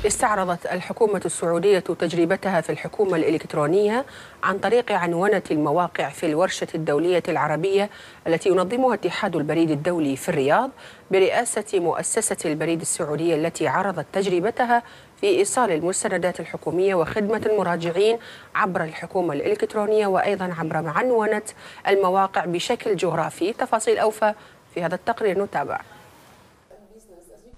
استعرضت الحكومة السعودية تجربتها في الحكومة الإلكترونية عن طريق عنونة المواقع في الورشة الدولية العربية التي ينظمها اتحاد البريد الدولي في الرياض برئاسة مؤسسة البريد السعودية، التي عرضت تجربتها في إيصال المستندات الحكومية وخدمة المراجعين عبر الحكومة الإلكترونية، وأيضا عبر عنونة المواقع بشكل جغرافي. تفاصيل أوفى في هذا التقرير، نتابع.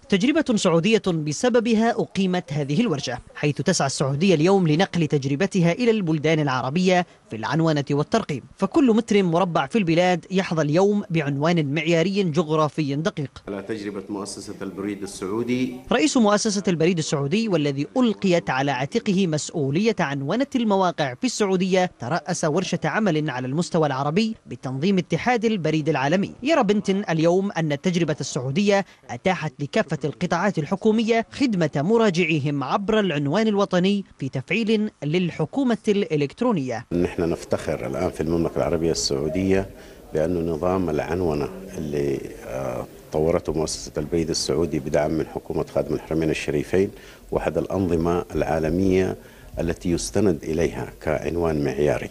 تجربة سعودية بسببها أقيمت هذه الورشة، حيث تسعى السعودية اليوم لنقل تجربتها إلى البلدان العربية في العنونة والترقيم، فكل متر مربع في البلاد يحظى اليوم بعنوان معياري جغرافي دقيق. على تجربة مؤسسة البريد السعودي، رئيس مؤسسة البريد السعودي والذي ألقيت على عاتقه مسؤولية عنونة المواقع في السعودية ترأس ورشة عمل على المستوى العربي بتنظيم اتحاد البريد العالمي. يرى بنتن اليوم أن التجربة السعودية أتاحت لكافة القطاعات الحكومية خدمة مراجعيهم عبر العنوان الوطني في تفعيل للحكومة الإلكترونية. نحن نفتخر الآن في المملكة العربية السعودية بأن نظام العنونة اللي طورته مؤسسة البريد السعودي بدعم من حكومة خادم الحرمين الشريفين واحد الأنظمة العالمية التي يستند إليها كعنوان معياري.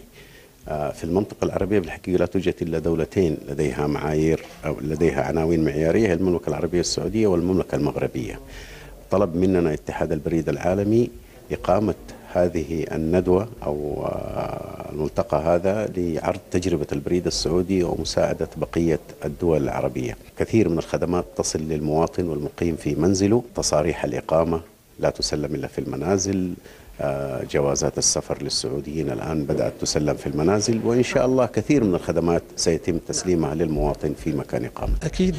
في المنطقة العربية بالحقيقة لا توجد إلا دولتين لديها معايير أو لديها عناوين معيارية، هي المملكة العربية السعودية والمملكة المغربية. طلب مننا اتحاد البريد العالمي إقامة هذه الندوة أو الملتقى هذا لعرض تجربة البريد السعودي ومساعدة بقية الدول العربية. كثير من الخدمات تصل للمواطن والمقيم في منزله، تصاريح الإقامة لا تسلم إلا في المنازل، جوازات السفر للسعوديين الآن بدأت تسلم في المنازل، وإن شاء الله كثير من الخدمات سيتم تسليمها للمواطن في مكان إقامته. أكيد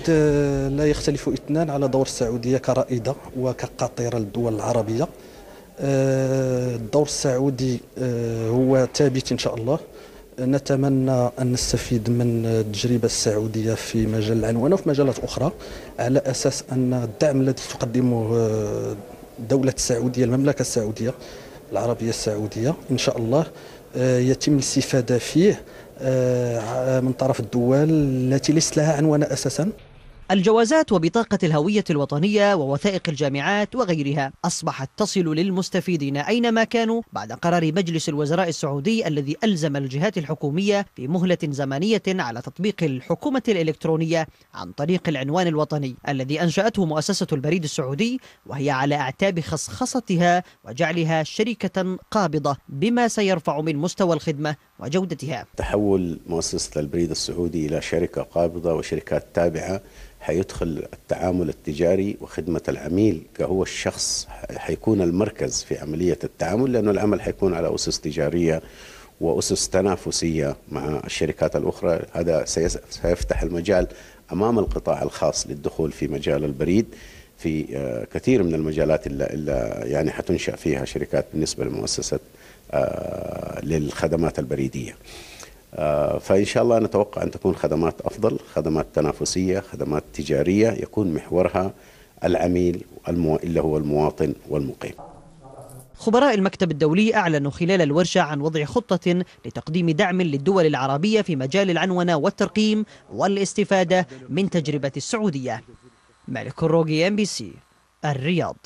لا يختلف اثنان على دور السعودية كرائدة وكقاطرة للدول العربية. الدور السعودي هو ثابت إن شاء الله. نتمنى أن نستفيد من التجربة السعودية في مجال العنوانة وفي مجالات أخرى، على أساس أن الدعم الذي تقدمه دولة السعودية، المملكة السعودية العربية السعودية، إن شاء الله يتم الاستفادة فيه من طرف الدول التي ليست لها عنوان أساسا. الجوازات وبطاقة الهوية الوطنية ووثائق الجامعات وغيرها أصبحت تصل للمستفيدين أينما كانوا بعد قرار مجلس الوزراء السعودي الذي ألزم الجهات الحكومية بمهلة زمنية على تطبيق الحكومة الإلكترونية عن طريق العنوان الوطني الذي أنشأته مؤسسة البريد السعودي، وهي على أعتاب خصخصتها وجعلها شركة قابضة بما سيرفع من مستوى الخدمة وجودتها. تحول مؤسسة البريد السعودي إلى شركة قابضة وشركات تابعة، حيدخل التعامل التجاري وخدمة العميل كهو الشخص، حيكون المركز في عملية التعامل، لأنه العمل حيكون على أسس تجارية وأسس تنافسية مع الشركات الأخرى. هذا سيفتح المجال أمام القطاع الخاص للدخول في مجال البريد في كثير من المجالات اللي يعني حتنشأ فيها شركات بالنسبة لمؤسسة للخدمات البريدية. فإن شاء الله نتوقع أن تكون خدمات أفضل، خدمات تنافسية، خدمات تجارية يكون محورها العميل اللي هو المواطن والمقيم. خبراء المكتب الدولي أعلنوا خلال الورشة عن وضع خطة لتقديم دعم للدول العربية في مجال العنونة والترقيم والاستفادة من تجربة السعودية. مالك الروقي، MBC، الرياض.